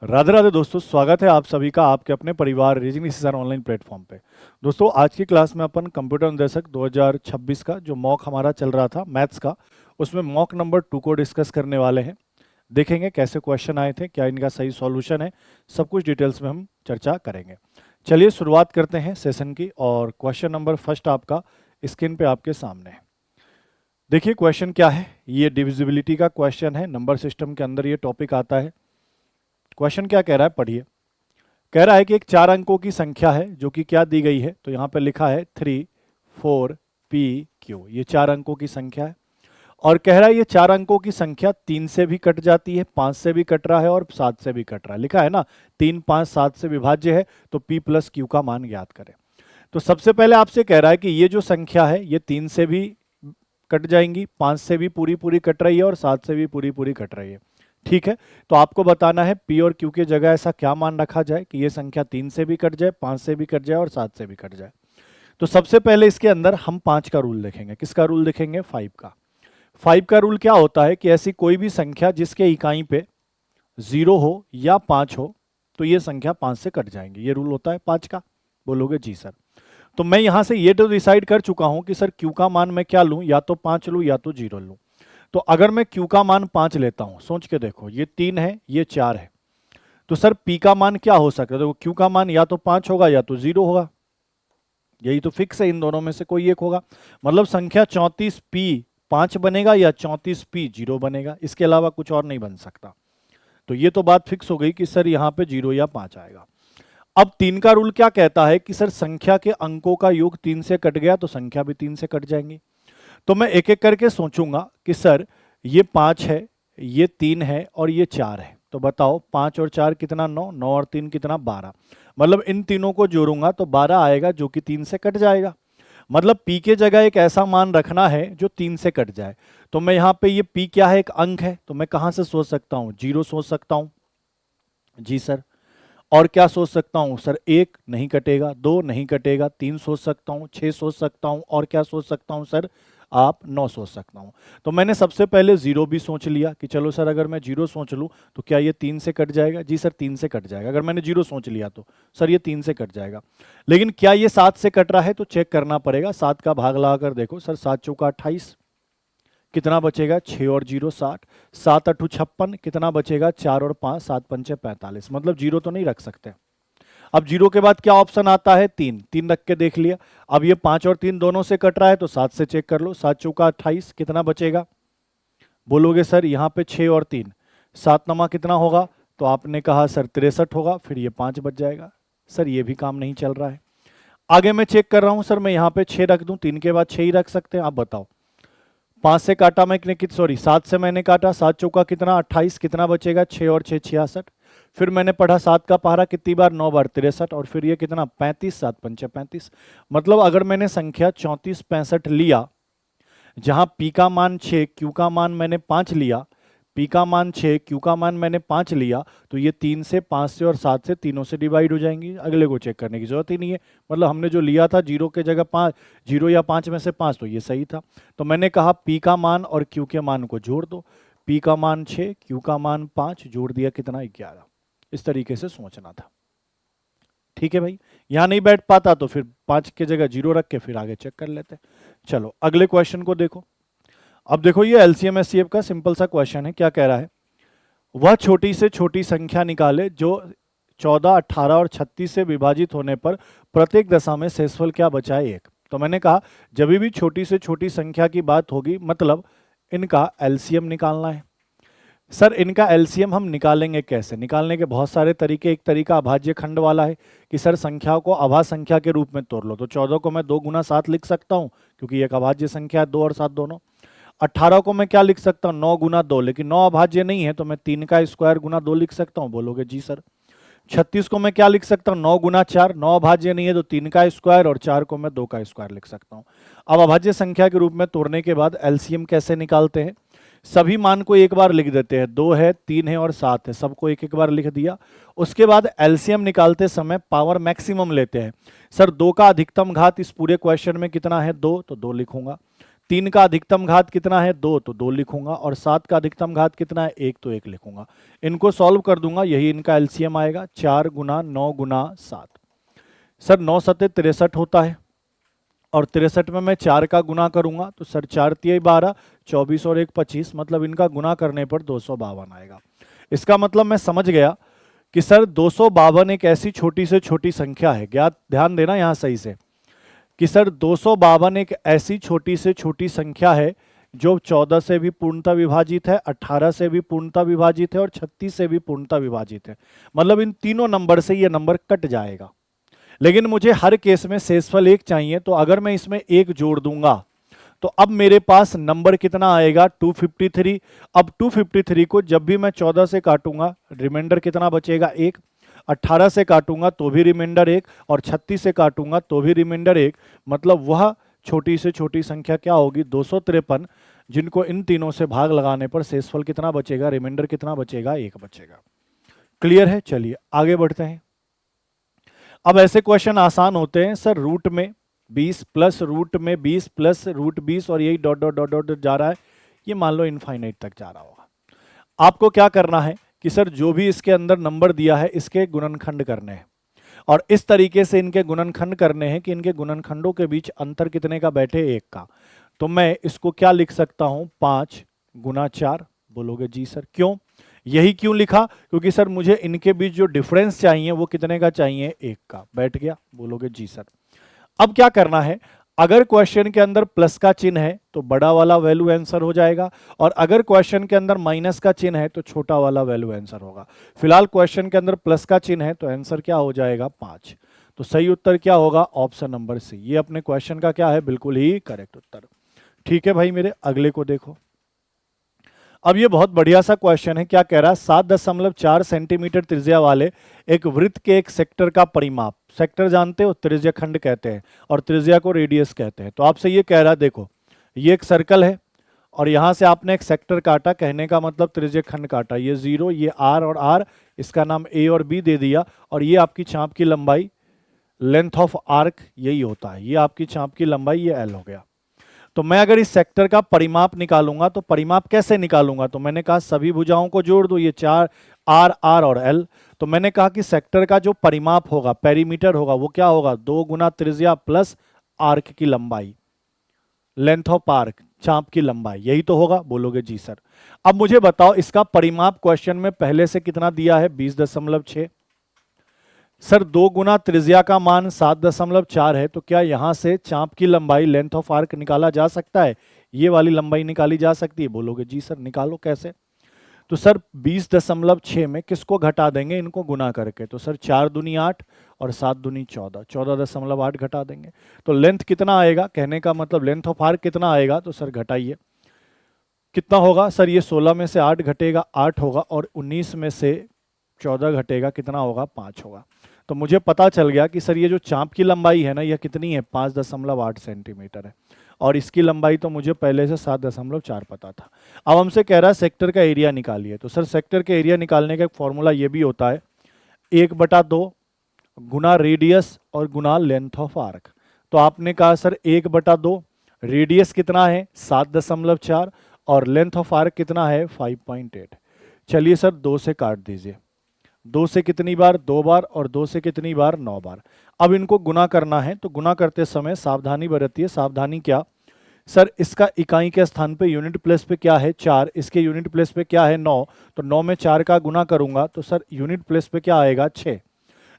राधे राधे दोस्तों, स्वागत है आप सभी का आपके अपने परिवार रीजनिंग सीजन ऑनलाइन प्लेटफॉर्म पे। दोस्तों आज की क्लास में अपन कंप्यूटर अनुदेशक 2026 का जो मॉक हमारा चल रहा था मैथ्स का, उसमें मॉक नंबर 2 को डिस्कस करने वाले हैं। देखेंगे कैसे क्वेश्चन आए थे, क्या इनका सही सॉल्यूशन है, सब कुछ डिटेल्स में हम चर्चा करेंगे। चलिए शुरुआत करते हैं सेशन की। और क्वेश्चन नंबर फर्स्ट आपका स्क्रीन पे आपके सामने है। देखिए क्वेश्चन क्या है, ये डिविजिबिलिटी का क्वेश्चन है, नंबर सिस्टम के अंदर ये टॉपिक आता है। क्वेश्चन क्या कह रहा है, पढ़िए। कह रहा है कि एक 4 अंकों की संख्या है जो कि क्या दी गई है, तो यहाँ पे लिखा है 3 4 P Q। ये 4 अंकों की संख्या है और कह रहा है ये 4 अंकों की संख्या 3 से भी कट जाती है, 5 से भी कट रहा है और 7 से भी कट रहा है। लिखा है ना 3 5 7 से विभाज्य है, तो P प्लस Q का मान ज्ञात करें। तो सबसे पहले आपसे कह रहा है कि ये जो संख्या है ये 3 से भी कट जाएंगी, 5 से भी पूरी पूरी कट रही है और 7 से भी पूरी पूरी कट रही है। ठीक है, तो आपको बताना है P और Q की जगह ऐसा क्या मान रखा जाए कि ये संख्या 3 से भी कट जाए, 5 से भी कट जाए और 7 से भी कट जाए। तो सबसे पहले इसके अंदर हम 5 का रूल देखेंगे। किसका रूल देखेंगे? 5 का। 5 का रूल क्या होता है कि ऐसी कोई भी संख्या जिसके इकाई पे 0 हो या 5 हो तो ये संख्या 5 से कट जाएंगी। ये रूल होता है 5 का। बोलोगे जी सर। तो मैं यहां से ये तो डिसाइड कर चुका हूं कि सर Q का मान मैं क्या लूं, या तो 5 लूं या तो 0 लूं। तो अगर मैं Q का मान 5 लेता हूं, सोच के देखो, ये 3 है ये 4 है, तो सर P का मान क्या हो सकता है? देखो Q का मान या तो 5 होगा या तो 0 होगा, यही तो फिक्स है, इन दोनों में से कोई एक होगा। मतलब संख्या 34P 5 बनेगा या 34P 0 बनेगा, इसके अलावा कुछ और नहीं बन सकता। तो ये तो बात फिक्स हो गई कि सर यहाँ पे 0 या 5 आएगा। अब 3 का रूल क्या कहता है कि सर संख्या के अंकों का योग 3 से कट गया तो संख्या भी 3 से कट जाएंगी। तो मैं एक एक करके सोचूंगा कि सर ये 5 है, ये 3 है और ये 4 है। तो बताओ 5 और 4 कितना? 9, 9 और 3 कितना? 12। मतलब इन तीनों को जोड़ूंगा तो 12 आएगा जो कि 3 से कट जाएगा। मतलब P के जगह एक ऐसा मान रखना है जो 3 से कट जाए। तो मैं यहाँ पे ये P क्या है? एक अंक है, तो मैं कहाँ से सोच सकता हूँ? 0 सोच सकता हूँ। जी सर। और क्या सोच सकता हूं सर? 1 नहीं कटेगा, 2 नहीं कटेगा, 3 सोच सकता हूं, 6 सोच सकता हूं, और क्या सोच सकता हूं सर? आप 9 सोच सकता हूं। तो मैंने सबसे पहले 0 भी सोच लिया कि चलो सर अगर मैं 0 सोच लूं तो क्या ये 3 से कट जाएगा? जी सर 3 से कट जाएगा। अगर मैंने 0 सोच लिया तो सर ये 3 से कट जाएगा। लेकिन क्या ये 7 से कट रहा है? तो चेक करना पड़ेगा। 7 का भाग लगाकर देखो सर, 7 चौका 28, कितना बचेगा? 6 और 0 60, 7 अठू 56, कितना बचेगा? 4 और 5 7 पंचे 45। मतलब 0 तो नहीं रख सकते। अब 0 के बाद क्या ऑप्शन आता है? 3। 3 रख के देख लिया। अब ये 5 और 3 दोनों से कट रहा है तो 7 से चेक कर लो। 7 चौका 28, कितना बचेगा? बोलोगे सर यहाँ पे 6 और 3, 7 नमा कितना होगा? तो आपने कहा सर 63 होगा, फिर ये 5 बच जाएगा। सर ये भी काम नहीं चल रहा है। आगे मैं चेक कर रहा हूं सर, मैं यहाँ पे 6 रख दूं, 3 के बाद 6 ही रख सकते हैं। आप बताओ 5 से काटा मैंने, सॉरी 7 से मैंने काटा, 7 चौका कितना? 28, कितना बचेगा? 6 और 6 66। फिर मैंने पढ़ा 7 का पहाड़ा कितनी बार? 9 बार, 63। और फिर ये कितना? 35, 7 पंचे 35। मतलब अगर मैंने संख्या 34 65 लिया, जहां P का मान 6 Q का मान मैंने 5 लिया, P का मान 6 Q का मान मैंने 5 लिया, तो ये 3 से 5 से और 7 से तीनों से डिवाइड हो जाएंगी। अगले को चेक करने की जरूरत ही नहीं है। मतलब हमने जो लिया था 0 के जगह 5, 0 या 5 में से 5, तो ये सही था। तो मैंने कहा P का मान और Q के मान को जोड़ दो। P का मान 6, Q का मान 5, जोड़ दिया कितना? 11। इस तरीके से सोचना था। ठीक है भाई, यहां नहीं बैठ पाता तो फिर 5 के जगह 0 रख के फिर आगे चेक कर लेते। चलो अगले क्वेश्चन को देखो। अब देखो ये एलसीएम एचसीएफ का सिंपल सा क्वेश्चन है। क्या कह रहा है? वह छोटी से छोटी संख्या निकाले जो 14, 18 और 36 से विभाजित होने पर प्रत्येक दशा में शेषफल क्या बचा है? 1। तो मैंने कहा जब भी छोटी से छोटी संख्या की बात होगी मतलब इनका एलसीएम निकालना है। सर इनका एलसीएम हम निकालेंगे कैसे? निकालने के बहुत सारे तरीके। एक तरीका अभाज्य खंड वाला है कि सर संख्याओं को अभा संख्या के रूप में तोड़ लो। तो 14 को मैं 2 गुना 7 लिख सकता हूं क्योंकि एक अभाज्य संख्या है, 2 और 7 दोनों। 18 को मैं क्या लिख सकता हूँ? 9 गुना 2, लेकिन 9 अभाज्य नहीं है तो मैं 3 का स्क्वायर गुना 2 लिख सकता हूँ। बोलोगे जी सर। 36 को मैं क्या लिख सकता हूँ? 9 गुना 4, 9 अभाज्य नहीं है तो 3 का स्क्वायर, और 4 को मैं 2 का स्क्वायर लिख सकता हूँ। अब अभाज्य संख्या के रूप में तोड़ने के बाद एलसीएम कैसे निकालते हैं? सभी मान को एक बार लिख देते हैं। 2 है, 3 है और 7 है, सबको एक एक बार लिख दिया। उसके बाद एलसीएम निकालते समय पावर मैक्सिमम लेते हैं। सर 2 का अधिकतम घात इस पूरे क्वेश्चन में कितना है? 2, तो 2 लिखूंगा। 3 का अधिकतम घात कितना है 2, तो 2 लिखूंगा, और 7 का अधिकतम घात कितना है 1, तो 1 लिखूंगा। इनको सॉल्व कर दूंगा, यही इनका एलसीएम आएगा, 4 गुना 9 गुना 7। सर 9 सत्ते 63 होता है, और 63 में मैं 4 का गुना करूंगा, तो सर 4 तिया 12, 24 और 1 25, मतलब इनका गुना करने पर 252 आएगा। इसका मतलब मैं समझ गया कि सर 252 एक ऐसी छोटी से छोटी संख्या है, क्या ध्यान देना यहां सही से, कि सर 252 एक ऐसी छोटी से छोटी संख्या है जो 14 से भी पूर्णतः विभाजित है, 18 से भी पूर्णतः विभाजित है और 36 से भी पूर्णतः विभाजित है। मतलब इन तीनों नंबर से ये नंबर कट जाएगा, लेकिन मुझे हर केस में शेषफल 1 चाहिए, तो अगर मैं इसमें 1 जोड़ दूंगा तो अब मेरे पास नंबर कितना आएगा 253। अब 253 को जब भी मैं 14 से काटूंगा रिमाइंडर कितना बचेगा 1, 18 से काटूंगा तो भी रिमाइंडर 1, और 36 से काटूंगा तो भी रिमाइंडर 1। मतलब वह छोटी से छोटी संख्या क्या होगी 253, जिनको इन तीनों से भाग लगाने पर शेषफल कितना बचेगा, रिमाइंडर कितना बचेगा 1 बचेगा। क्लियर है? चलिए आगे बढ़ते हैं। अब ऐसे क्वेश्चन आसान होते हैं सर, रूट में 20 प्लस रूट में 20 प्लस रूट 20 और यही डॉट डॉट डॉट डॉट जा रहा है, ये मान लो इनफाइनाइट तक जा रहा होगा। आपको क्या करना है कि सर जो भी इसके अंदर नंबर दिया है इसके गुणनखंड करने हैं, और इस तरीके से इनके गुणनखंड करने हैं कि इनके गुणनखंडों के बीच अंतर कितने का बैठे 1 का। तो मैं इसको क्या लिख सकता हूं 5 गुना 4। बोलोगे जी सर क्यों, यही क्यों लिखा, क्योंकि सर मुझे इनके बीच जो डिफरेंस चाहिए वो कितने का चाहिए 1 का। बैठ गया? बोलोगे जी सर। अब क्या करना है, अगर क्वेश्चन के अंदर प्लस का चिन्ह है तो बड़ा वाला वैल्यू आंसर हो जाएगा, और अगर क्वेश्चन के अंदर माइनस का चिन्ह है तो छोटा वाला वैल्यू आंसर होगा। फिलहाल क्वेश्चन के अंदर प्लस का चिन्ह है तो आंसर क्या हो जाएगा 5। तो सही उत्तर क्या होगा ऑप्शन नंबर सी। ये अपने क्वेश्चन का क्या है, बिल्कुल ही करेक्ट उत्तर। ठीक है भाई मेरे, अगले को देखो। अब ये बहुत बढ़िया सा क्वेश्चन है, क्या कह रहा है 7.4 सेंटीमीटर त्रिज्या वाले एक वृत्त के एक सेक्टर का परिमाप, सेक्टर जानते हो त्रिज्या खंड कहते हैं और त्रिज्या को रेडियस कहते हैं। तो आपसे ये कह रहा है देखो ये एक सर्कल है और यहां से आपने एक सेक्टर काटा, कहने का मतलब त्रिज्या खंड काटा, ये 0 ये r और r, इसका नाम a और b दे दिया, और ये आपकी चाप की लंबाई लेंथ ऑफ आर्क यही होता है, ये आपकी चाप की लंबाई ये l हो गया। तो मैं अगर इस सेक्टर का परिमाप निकालूंगा तो परिमाप कैसे निकालूंगा, तो मैंने कहा सभी भुजाओं को जोड़ दो, ये 4 r r और l। तो मैंने कहा कि सेक्टर का जो परिमाप होगा पेरीमीटर होगा वो क्या होगा 2 गुना त्रिज्या प्लस आर्क की लंबाई, लेंथ ऑफ आर्क चाप की लंबाई, यही तो होगा। बोलोगे जी सर। अब मुझे बताओ इसका परिमाप क्वेश्चन में पहले से कितना दिया है 20.6। सर 2 गुना त्रिज्या का मान 7.4 है, तो क्या यहां से चाप की लंबाई लेंथ ऑफ आर्क निकाला जा सकता है, ये वाली लंबाई निकाली जा सकती है। बोलोगे जी सर निकालो कैसे। तो सर 20.6 में किसको घटा देंगे, इनको गुना करके। तो सर 4 दूनी 8 और 7 दूनी 14, 14.8 घटा देंगे। तो लेंथ कितना आएगा, कहने का मतलब लेंथ ऑफ आर्क कितना आएगा, तो सर घटाइए कितना होगा। सर ये 16 में से 8 घटेगा 8 होगा, और 19 में से 14 घटेगा कितना होगा 5 होगा। तो मुझे पता चल गया कि सर ये जो चाप की लंबाई है ना यह कितनी है 5.8 सेंटीमीटर है, और इसकी लंबाई तो मुझे पहले से 7.4 पता था। अब हमसे कह रहा है सेक्टर का एरिया निकालिए। तो सर सेक्टर का एरिया निकालने का एक फॉर्मूला ये भी होता है 1/2 गुना रेडियस और गुना लेंथ ऑफ आर्क। तो आपने कहा सर 1/2, रेडियस कितना है 7.4 और लेंथ ऑफ आर्क कितना है 5.8। चलिए सर 2 से काट दीजिए, 2 से कितनी बार 2 बार, और 2 से कितनी बार 9 बार। अब इनको गुना करना है, तो गुना करते समय सावधानी बरतिए। सावधानी क्या, सर इसका इकाई के स्थान पे यूनिट प्लेस पे क्या है 4, इसके यूनिट प्लेस पे क्या है 9, तो 9 में 4 का गुना करूंगा तो सर यूनिट प्लेस पे क्या आएगा 6।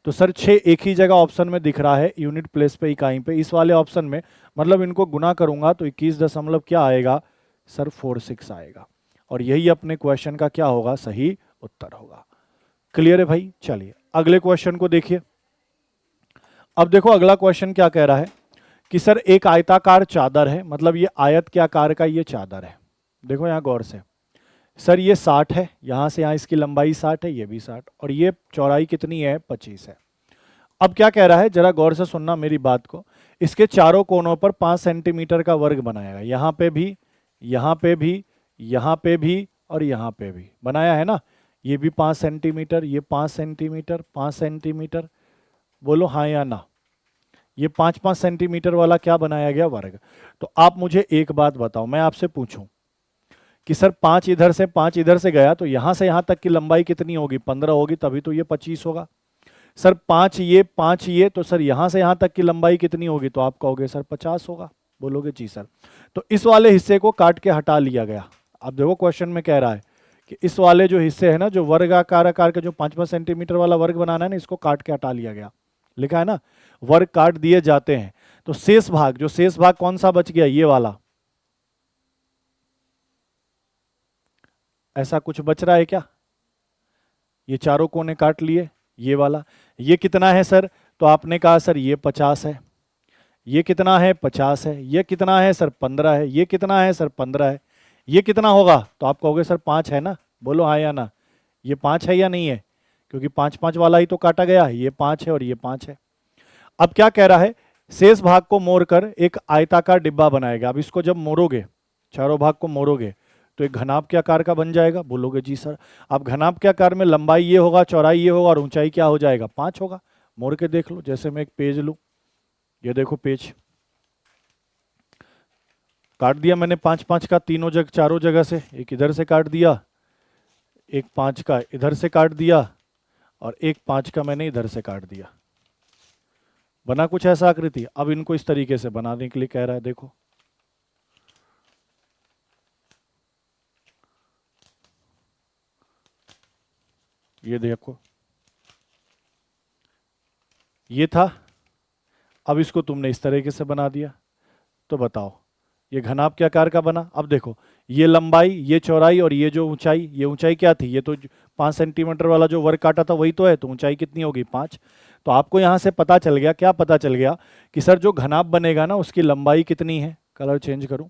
तो सर 6 एक ही जगह ऑप्शन में दिख रहा है, यूनिट प्लेस पे इकाई पे, इस वाले ऑप्शन में, मतलब इनको गुना करूंगा तो 21 दशमलव क्या आएगा सर 46 आएगा, और यही अपने क्वेश्चन का क्या होगा सही उत्तर होगा। क्लियर है भाई। चलिए अगले क्वेश्चन को देखिए। अब देखो अगला क्वेश्चन क्या कह रहा है कि सर एक आयताकार चादर है, मतलब ये आयत के आकार का ये चादर है। देखो यहां गौर से, सर ये 60 है, यहां से यहां इसकी लंबाई 60 है, ये भी 60, और ये चौड़ाई कितनी है 25 है। अब क्या कह रहा है जरा गौर से सुनना मेरी बात को, इसके चारों कोनों पर 5 सेंटीमीटर का वर्ग बनाएगा, यहां पे भी, यहां पे भी, यहां पे भी और यहां पे भी बनाया है ना। ये भी 5 सेंटीमीटर, ये 5 सेंटीमीटर, 5 सेंटीमीटर, बोलो हाँ या ना। ये 5-5 सेंटीमीटर वाला क्या बनाया गया, वर्ग। तो आप मुझे एक बात बताओ, मैं आपसे पूछूं कि सर 5 इधर से 5 इधर से गया तो यहां से यहां तक की लंबाई कितनी होगी, 15 होगी, तभी तो ये 25 होगा। सर 5 ये तो सर यहां से यहां तक की लंबाई कितनी होगी, तो आप कहोगे सर 50 होगा, बोलोगे जी सर। तो इस वाले हिस्से को काट के हटा लिया गया। अब देखो क्वेश्चन में कह रहा है कि इस वाले जो हिस्से है ना, जो वर्गाकार आकार के जो 5-5 सेंटीमीटर वाला वर्ग बनाना है ना, इसको काट के हटा लिया गया। लिखा है ना, वर्ग काट दिए जाते हैं। तो शेष भाग, जो शेष भाग कौन सा बच गया, ये वाला। ऐसा कुछ बच रहा है क्या, ये चारों कोने काट लिए, ये वाला। ये कितना है सर, तो आपने कहा सर ये 50 है। ये कितना है, 50 है। ये कितना है सर, 15 है। ये कितना है सर, 15 है। ये कितना होगा, तो आप कहोगे सर 5 है ना, बोलो हाँ या ना। ये 5 है या नहीं है, क्योंकि 5-5 वाला ही तो काटा गया है। ये 5 है और ये 5 है। अब क्या कह रहा है, शेष भाग को मोड़कर एक आयताकार डिब्बा बनाएगा। अब इसको जब मोड़ोगे, चारों भाग को मोड़ोगे, तो एक घनाभ के आकार का बन जाएगा, बोलोगे जी सर। अब घनाभ के आकार में लंबाई ये होगा, चौड़ाई ये होगा और ऊंचाई क्या हो जाएगा, 5 होगा। मोड़ के देख लो, जैसे मैं एक पेज लूं, ये देखो पेज काट दिया मैंने 5-5 का, तीनों जगह चारों जगह से। एक इधर से काट दिया, एक 5 का इधर से काट दिया, और एक 5 का मैंने इधर से काट दिया। बना कुछ ऐसा आकृति। अब इनको इस तरीके से बनाने के लिए कह रहा है, देखो ये देखो, ये था। अब इसको तुमने इस तरीके से बना दिया, तो बताओ ये घनाभ के आकार का बना। अब देखो, ये लंबाई, ये चौड़ाई और ये जो ऊंचाई, ये ऊंचाई क्या थी, ये तो 5 सेंटीमीटर वाला जो वर्ग काटा था वही तो है, तो ऊंचाई कितनी होगी, 5। तो आपको यहां से पता चल गया, क्या पता चल गया कि सर जो घनाभ बनेगा ना उसकी लंबाई कितनी है। कलर चेंज करूं,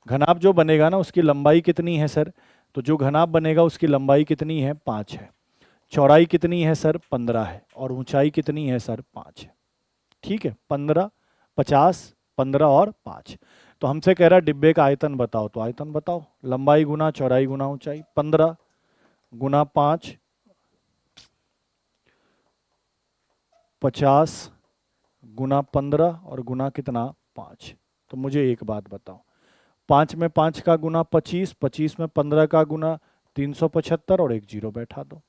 घनाभ जो बनेगा ना उसकी लंबाई कितनी है सर, तो जो घनाभ बनेगा उसकी लंबाई कितनी है, 5 है। चौड़ाई कितनी है सर, 15 है। और ऊंचाई कितनी है सर, 5 है। ठीक है, 15, 50, 15 और 5। तो हमसे कह रहा है डिब्बे का आयतन बताओ, तो आयतन बताओ, लंबाई गुना चौड़ाई गुना ऊंचाई, 15 गुना 5, 50 गुना 15 और गुना कितना, 5। तो मुझे एक बात बताओ, 5 में 5 का गुना 25, 25 में 15 का गुना 375 और एक जीरो बैठा दो।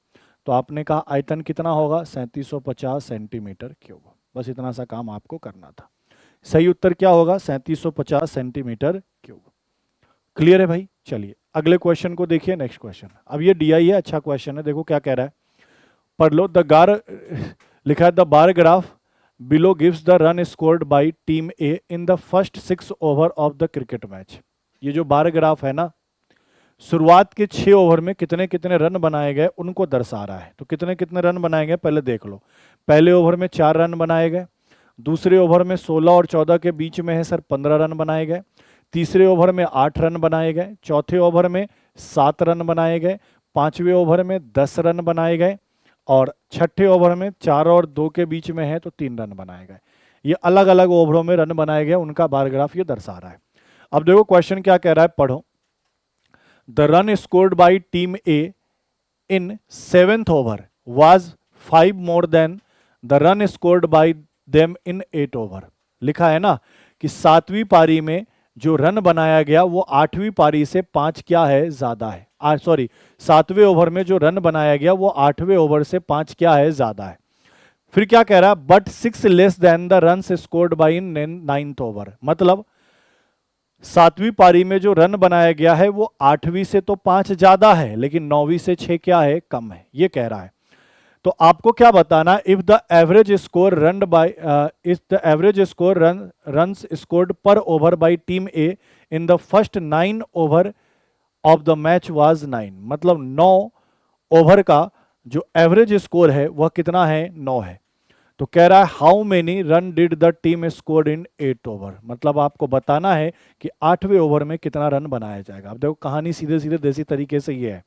तो आपने कहा आयतन कितना होगा, 3750 सेंटीमीटर क्यूब। बस इतना सा काम आपको करना था। सही उत्तर क्या होगा, 3750 सेंटीमीटर क्यूब। क्लियर है भाई। चलिए अगले क्वेश्चन को देखिए, नेक्स्ट क्वेश्चन। अब ये डीआई है, अच्छा क्वेश्चन है। देखो क्या कह रहा है, पढ़ लो। लिखा है the bar graph below gives the run scored by team A in the first 6 over of the cricket match. ये जो बार ग्राफ है ना, शुरुआत के 6 ओवर में कितने कितने रन बनाए गए उनको दर्शा रहा है। तो कितने कितने रन बनाए गए पहले देख लो। पहले ओवर में 4 रन बनाए गए, दूसरे ओवर में 16 और 14 के बीच में है सर 15 रन बनाए गए, तीसरे ओवर में 8 रन बनाए गए, चौथे ओवर में 7 रन बनाए गए, पांचवें ओवर में 10 रन बनाए गए, और छठे ओवर में 4 और 2 के बीच में है तो 3 रन बनाए गए। ये अलग अलग ओवरों में रन बनाए गए, उनका बार ग्राफ ये दर्शा रहा है। अब देखो क्वेश्चन क्या कह रहा है, पढ़ो। The run scored by team A in 7th over was 5 more than the run scored by them in 8 over. लिखा है ना कि 7वीं पारी में जो रन बनाया गया वो 8वीं पारी से 5 क्या है, ज्यादा है। सॉरी, 7वें ओवर में जो रन बनाया गया वो 8वें ओवर से 5 क्या है, ज्यादा है। फिर क्या कह रहा है, but 6 less than the run scored by in 9th over. मतलब 7वीं पारी में जो रन बनाया गया है वो 8वीं से तो 5 ज्यादा है, लेकिन 9वीं से 6 क्या है, कम है, ये कह रहा है। तो आपको क्या बताना, if the average score run by if the average score runs scored per over by team A in the first 9 over of the match was 9। मतलब 9 ओवर का जो एवरेज स्कोर है वह कितना है, 9 है। तो कह रहा है how many run did the team scored in 8 over. मतलब आपको बताना है कि 8वें ओवर में कितना रन बनाया जाएगा। अब देखो कहानी सीधे सीधे देसी तरीके से ये है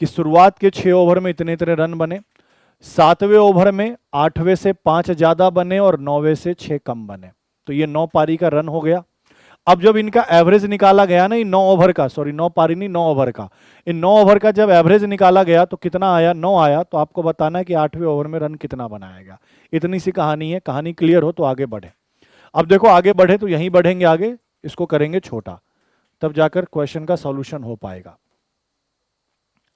कि शुरुआत के 6 ओवर में इतने इतने रन बने, 7वें ओवर में 8वें से 5 ज्यादा बने और 9वें से 6 कम बने। तो ये 9 पारी का रन हो गया। अब जब इनका एवरेज निकाला गया ना, इन 9 ओवर का, सॉरी 9 पारी नहीं 9 ओवर का, इन 9 ओवर का जब एवरेज निकाला गया तो कितना आया, 9 आया। तो आपको बताना है कि 8वें ओवर में रन कितना बनाया गया। इतनी सी कहानी है। कहानी क्लियर हो तो आगे बढ़े। अब देखो आगे बढ़े तो यहीं बढ़ेंगे आगे, इसको करेंगे छोटा, तब जाकर क्वेश्चन का सॉल्यूशन हो पाएगा।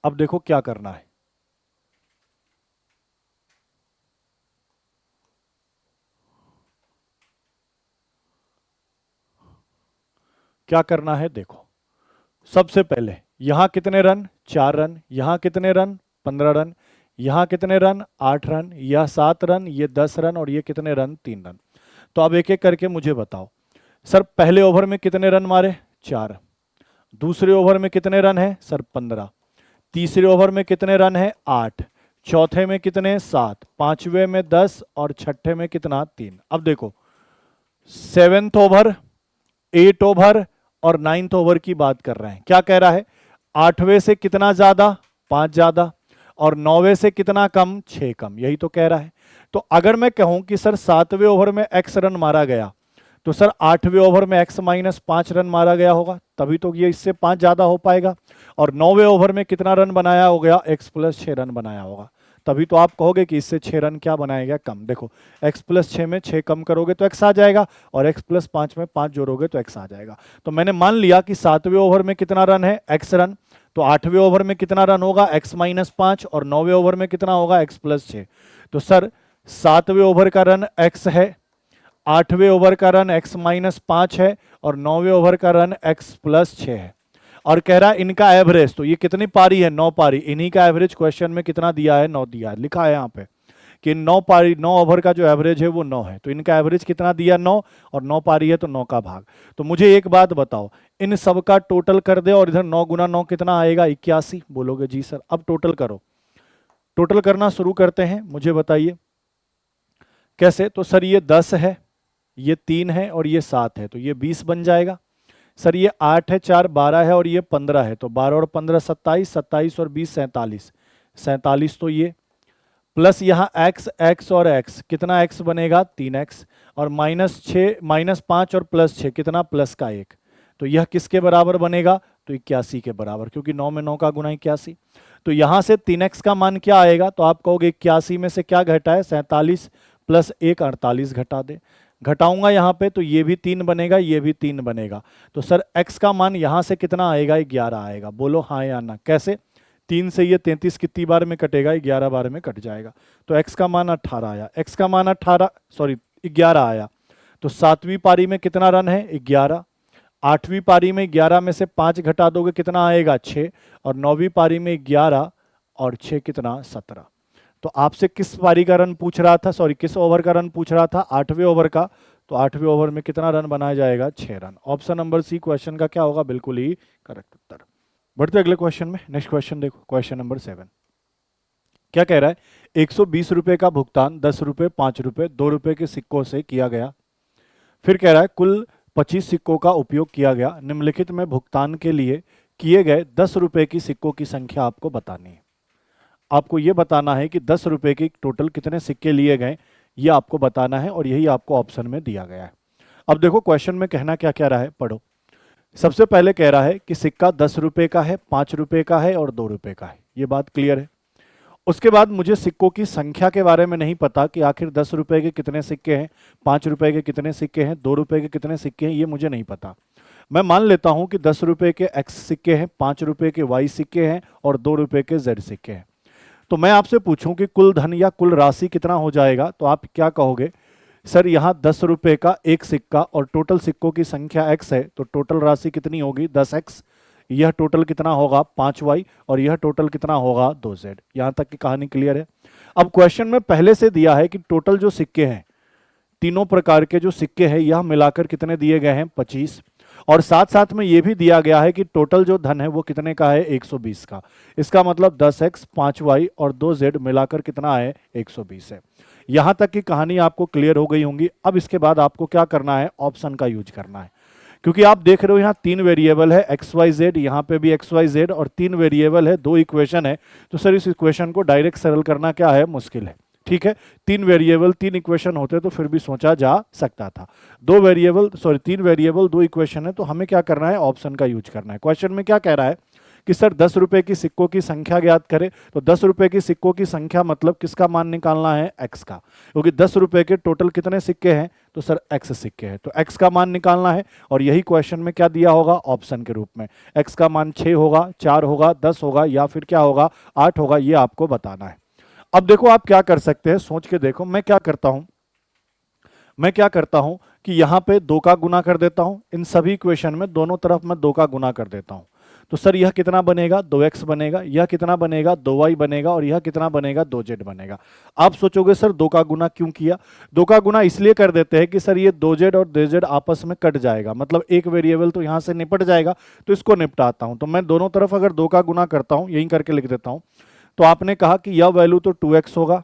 अब देखो क्या करना है, क्या करना है देखो। सबसे पहले यहां कितने रन, 4 रन, यहां कितने रन, 15 रन, यहां कितने रन, 8 रन, यह 7 रन, ये 10 रन, और ये कितने रन, 3 रन। तो अब एक एक करके मुझे बताओ, सर पहले ओवर में कितने रन मारे, 4। दूसरे ओवर में कितने रन है सर, 15। तीसरे ओवर में कितने रन है, 8। चौथे में कितने, 7। पांचवें में 10, और छठे में कितना, 3। अब देखो 7th ओवर, 8 ओवर और 9th ओवर की बात कर रहे हैं। क्या कह रहा है, 8वें से कितना ज्यादा, 5 ज्यादा, और 9वें से कितना कम, 6 कम, यही तो कह रहा है। तो अगर मैं कहूं कि सर 7वें ओवर में x रन मारा गया, तो सर 8वें ओवर में x माइनस 5 रन मारा गया होगा, तभी तो ये इससे 5 ज्यादा हो पाएगा। और 9वें ओवर में कितना रन बनाया हो गया, x प्लस 6 रन बनाया होगा, तभी तो आप कहोगे कि इससे 6 रन क्या बनाया गया, कम। देखो x प्लस 6 में 6 कम करोगे तो x आ जाएगा, और x प्लस 5 में 5 जोड़ोगे तो x आ जाएगा। तो मैंने मान लिया कि 7वें ओवर में कितना रन है, x रन, तो 8वें ओवर में कितना रन होगा, x माइनस 5, और 9वें ओवर में कितना होगा, x प्लस 6। तो सर 7वें ओवर का रन x है, 8वें ओवर का रन x माइनस 5 है, और 9वें ओवर का रन x प्लस 6 है। और कह रहा है इनका एवरेज, तो ये कितनी पारी है, 9 पारी, इन्हीं का एवरेज क्वेश्चन में कितना दिया है, 9 दिया है, लिखा है यहाँ पे कि 9 पारी, 9 ओवर का जो एवरेज है वो 9 है, तो इनका एवरेज कितना दिया, 9, और 9 पारी है तो 9 का भाग। तो मुझे एक बात बताओ, इन सब का टोटल कर दे, और इधर 9 गुना 9 कितना आएगा, 81। बोलोगे जी सर। अब टोटल करो, टोटल करना शुरू करते हैं, मुझे बताइए कैसे। तो सर ये 10 है, ये 3 है, और ये 7 है, तो ये 20 बन जाएगा। सर ये 8 है, 4 12 है, और ये 15 है, तो 12 और 15 27, 27 और 20 47, 47 तो ये, प्लस यहाँ x और x, कितना x बनेगा, 3x, और -5 और +6 कितना, प्लस का 1, तो यह किसके बराबर बनेगा, तो 81 के बराबर, क्योंकि 9 में 9 का गुना 81। तो यहां से 3x का मान क्या आएगा, तो आप कहोगे 81 में से क्या घटा है, 47 + 1 48 घटा दे। घटाऊंगा यहाँ पे तो ये भी 3 बनेगा, ये भी 3 बनेगा, तो सर x का मान यहां से कितना आएगा, 11 आएगा। बोलो हाँ या ना, कैसे। 3 से ये 33 कितनी बार में कटेगा, 11 बार में कट जाएगा, तो x का मान 18 आया, x का मान 11 आया। तो 7वीं पारी में कितना रन है, 11। 8वीं पारी में 11 में से 5 घटा दोगे कितना आएगा, 6, और 9वीं पारी में 11 और 6 कितना, 17। तो आपसे किस पारी का रन पूछ रहा था, किस ओवर का रन पूछ रहा था, 8वें ओवर का। तो 8वें ओवर में कितना रन बनाया जाएगा, 6 run. Option number C question का क्या होगा, बिल्कुल ही करेक्ट उत्तर। बढ़ते अगले क्वेश्चन में। नेक्स्ट क्वेश्चन देखो, क्वेश्चन नंबर 7 क्या कह रहा है, 120 रुपए का भुगतान 10 रुपए, 5 रुपए, 2 रुपए के सिक्कों से किया गया। फिर कह रहा है कुल 25 सिक्कों का उपयोग किया गया, निम्नलिखित में भुगतान के लिए किए गए 10 रुपए की सिक्कों की संख्या आपको बतानी है। आपको यह बताना है कि 10 रुपए के टोटल कितने सिक्के लिए गए, यह आपको बताना है, और यही आपको ऑप्शन में दिया गया है। अब देखो क्वेश्चन में कहना क्या कह रहा है, पढ़ो। सबसे पहले कह रहा है कि सिक्का 10 रुपए का है, 5 रुपए का है और 2 रुपए का है, ये बात क्लियर है। उसके बाद मुझे सिक्कों की संख्या के बारे में नहीं पता कि आखिर 10 रुपए के कितने सिक्के हैं, 5 रुपए के कितने सिक्के हैं, 2 रुपए के कितने सिक्के हैं, ये मुझे नहीं पता। मैं मान लेता हूं कि 10 रुपए के x सिक्के हैं, 5 रुपए के y सिक्के हैं, और 2 रुपए के z सिक्के हैं। तो मैं आपसे पूछूं कि कुल धन या कुल राशि कितना हो जाएगा, तो आप क्या कहोगे, सर यहाँ 10 रुपए का एक सिक्का और टोटल सिक्कों की संख्या x है, तो टोटल राशि कितनी होगी, 10x। यह टोटल कितना होगा, 5y, और यह टोटल कितना होगा, 2z। यहां तक की कहानी क्लियर है। अब क्वेश्चन में पहले से दिया है कि टोटल जो सिक्के हैं, तीनों प्रकार के जो सिक्के हैं, यह मिलाकर कितने दिए गए हैं, 25, और साथ साथ में यह भी दिया गया है कि टोटल जो धन है वो कितने का है, 120 का। इसका मतलब 10x, 5y और 2z मिलाकर कितना है, 120 है। यहां तक की कहानी आपको क्लियर हो गई होंगी। अब इसके बाद आपको क्या करना है, ऑप्शन का यूज करना है, क्योंकि आप देख रहे हो यहाँ 3 वेरिएबल है, एक्स वाई जेड, यहाँ पे भी एक्स वाई जेड, और 3 वेरिएबल है, 2 इक्वेशन है। तो सर इस इक्वेशन को डायरेक्ट सरल करना क्या है, मुश्किल है। ठीक है, 3 वेरिएबल 3 इक्वेशन होते तो फिर भी सोचा जा सकता था। 3 वेरिएबल 2 इक्वेशन है, तो हमें क्या करना है, ऑप्शन का यूज करना है। क्वेश्चन में क्या कह रहा है कि सर 10 रुपए की सिक्कों की संख्या ज्ञात करें, तो 10 रुपए की सिक्कों की संख्या मतलब किसका मान निकालना है, x का, क्योंकि 10 रुपए के टोटल कितने सिक्के हैं, तो सर x सिक्के हैं, तो x का मान निकालना है। और यही क्वेश्चन में क्या दिया होगा, ऑप्शन के रूप में x का मान 6 होगा, 4 होगा, 10 होगा या फिर क्या होगा, 8 होगा, ये आपको बताना है। अब देखो आप क्या कर सकते हैं, सोच के देखो। मैं क्या करता हूं कि यहां पे 2 का गुना कर देता हूं, इन सभी इक्वेशन में दोनों तरफ मैं 2 का गुना कर देता हूं। तो सर यह कितना बनेगा, 2x बनेगा, यह कितना बनेगा, 2y बनेगा, और यह कितना बनेगा, 2z बनेगा। आप सोचोगे सर 2 का गुना क्यों किया, 2 का गुना इसलिए कर देते हैं कि सर ये 2z और 2z आपस में कट जाएगा, मतलब एक वेरिएबल तो यहां से निपट जाएगा, तो इसको निपटाता हूं। तो मैं दोनों तरफ अगर 2 का गुना करता हूं, यहीं करके लिख देता हूं, तो आपने कहा कि यह वैल्यू तो 2x होगा,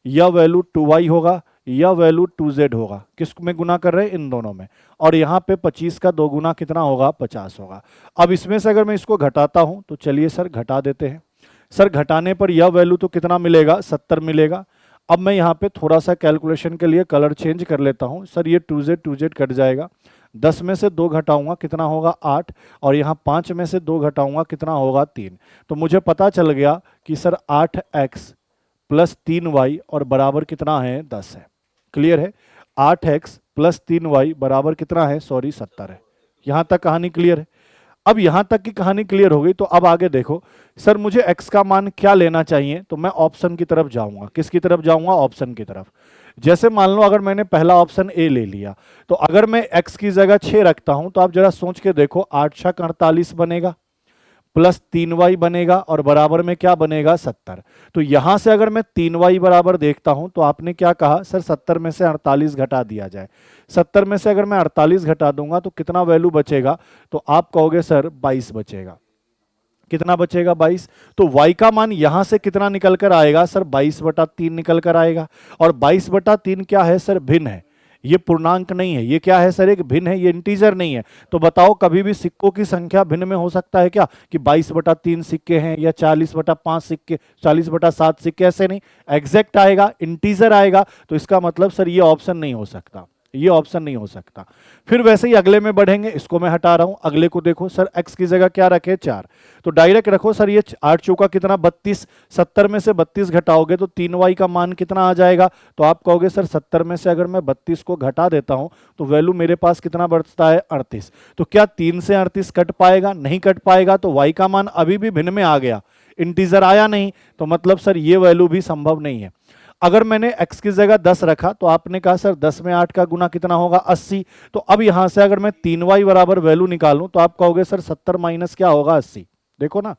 यह वैल्यू 2y होगा, यह वैल्यू 2z होगा। किस में गुना कर रहे हैं, इन दोनों में। और यहाँ पे 25 का 2 गुना कितना होगा, 50 होगा। अब इसमें से अगर मैं इसको घटाता हूं, तो चलिए सर घटा देते हैं। सर घटाने पर यह वैल्यू तो कितना मिलेगा, 70 मिलेगा। अब मैं यहाँ पे थोड़ा सा कैलकुलेशन के लिए कलर चेंज कर लेता हूँ। सर ये 2z कट जाएगा, 10 में से 2 घटाऊंगा कितना होगा, 8, और यहाँ 5 में से 2 घटाऊंगा कितना होगा, 3। तो मुझे पता चल गया कि सर 8x प्लस 3y और बराबर कितना है, 10 है। क्लियर है, 8x प्लस 3y बराबर कितना है, 70 है। यहां तक कहानी क्लियर है। अब यहां तक की कहानी क्लियर हो गई, तो अब आगे देखो। सर मुझे x का मान क्या लेना चाहिए, तो मैं ऑप्शन की तरफ जाऊंगा। किसकी तरफ जाऊंगा, ऑप्शन की तरफ। जैसे मान लो अगर मैंने पहला ऑप्शन ए ले लिया, तो अगर मैं x की जगह 6 रखता हूं, तो आप जरा सोच के देखो, 8 छक 48 बनेगा, प्लस 3y बनेगा, और बराबर में क्या बनेगा, 70। तो यहां से अगर मैं 3y बराबर देखता हूं, तो आपने क्या कहा, सर 70 में से 48 घटा दिया जाए। 70 में से अगर मैं 48 घटा दूंगा तो कितना वैल्यू बचेगा, तो आप कहोगे सर 22 बचेगा। कितना बचेगा, 22। तो y का मान यहां से कितना निकल कर आएगा, सर 22/3 निकल कर आएगा। और 22/3 क्या है, सर भिन्न है, ये पूर्णांक नहीं है, ये क्या है सर, एक भिन्न है, ये इंटीजर नहीं है। तो बताओ कभी भी सिक्कों की संख्या भिन्न में हो सकता है क्या, कि 22/3 सिक्के हैं या 40/5 सिक्के, 40/7 सिक्के, ऐसे नहीं, एग्जैक्ट आएगा, इंटीजर आएगा। तो इसका मतलब सर ये ऑप्शन नहीं हो सकता, ये ऑप्शन नहीं हो सकता। फिर वैसे ही अगले में बढ़ेंगे, इसको मैं हटा रहा हूं, अगले को देखो। सर x की जगह क्या रखे, 4, तो डायरेक्ट रखो। सर ये 8 चौका कितना, 32, 70 में से 32 घटाओगे तो 3y का मान कितना आ जाएगा, तो आप कहोगे सर 70 में से अगर मैं 32 को घटा देता हूं तो वैल्यू मेरे पास कितना बचता है, 38। तो क्या 3 से 38 कट पाएगा, नहीं कट पाएगा। तो y का मान अभी भी भिन्न में आ गया, इंटीजर आया नहीं, तो मतलब सर ये वैल्यू भी संभव नहीं है। अगर मैंने x की जगह 10 रखा, तो आपने कहा सर 10 में 8 का गुना कितना होगा, 80। तो अब यहां से अगर मैं 3y बराबर वैल्यू निकालूं, तो आप कहोगे सर 70 माइनस क्या होगा, 80। देखो ना,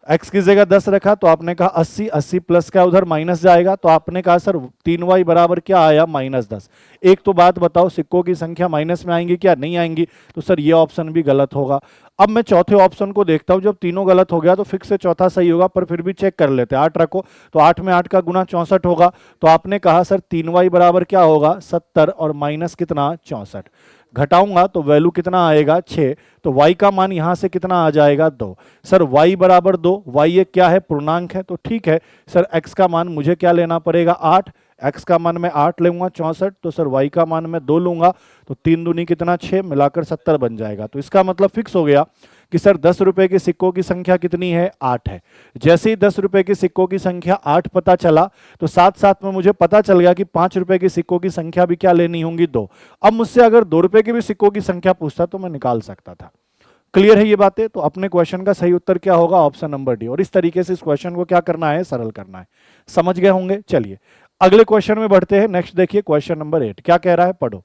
x की जगह 10 रखा तो आपने कहा 80, 80 प्लस क्या उधर माइनस जाएगा, तो आपने कहा सर 3y बराबर क्या आया, -10। एक तो बात बताओ, सिक्कों की संख्या माइनस में आएंगी क्या, नहीं आएंगी, तो सर ये ऑप्शन भी गलत होगा। अब मैं चौथे ऑप्शन को देखता हूं, जब तीनों गलत हो गया तो फिक्स से चौथा सही होगा, पर फिर भी चेक कर लेते हैं। 8 रखो, तो 8 में 8 का गुना 64 होगा। तो आपने कहा सर 3y बराबर क्या होगा, 70, और माइनस कितना, 64। घटाऊंगा तो वैल्यू कितना आएगा, 6। तो y का मान यहां से कितना आ जाएगा, 2। सर y बराबर 2, y ये क्या है, पूर्णांक है, तो ठीक है। सर x का मान मुझे क्या लेना पड़ेगा, 8। x का मान मैं 8 लूंगा, 64। तो सर y का मान मैं 2 लूंगा, तो 3 दूनी कितना, 6, मिलाकर 70 बन जाएगा। तो इसका मतलब फिक्स हो गया कि सर 10 रुपए के सिक्कों की संख्या कितनी है, 8 है। जैसे ही 10 रुपए के सिक्कों की संख्या 8 पता चला, तो साथ साथ में मुझे पता चल गया कि 5 रुपए के सिक्कों की संख्या भी क्या लेनी होंगी, 2। अब मुझसे अगर 2 रुपए के भी सिक्कों की संख्या पूछता तो मैं निकाल सकता था। क्लियर है ये बातें। तो अपने क्वेश्चन का सही उत्तर क्या होगा, ऑप्शन नंबर डी। और इस तरीके से इस क्वेश्चन को क्या करना है, सरल करना है। समझ गए होंगे। चलिए अगले क्वेश्चन में बढ़ते हैं। नेक्स्ट देखिए क्वेश्चन नंबर 8 क्या कह रहा है, पढ़ो।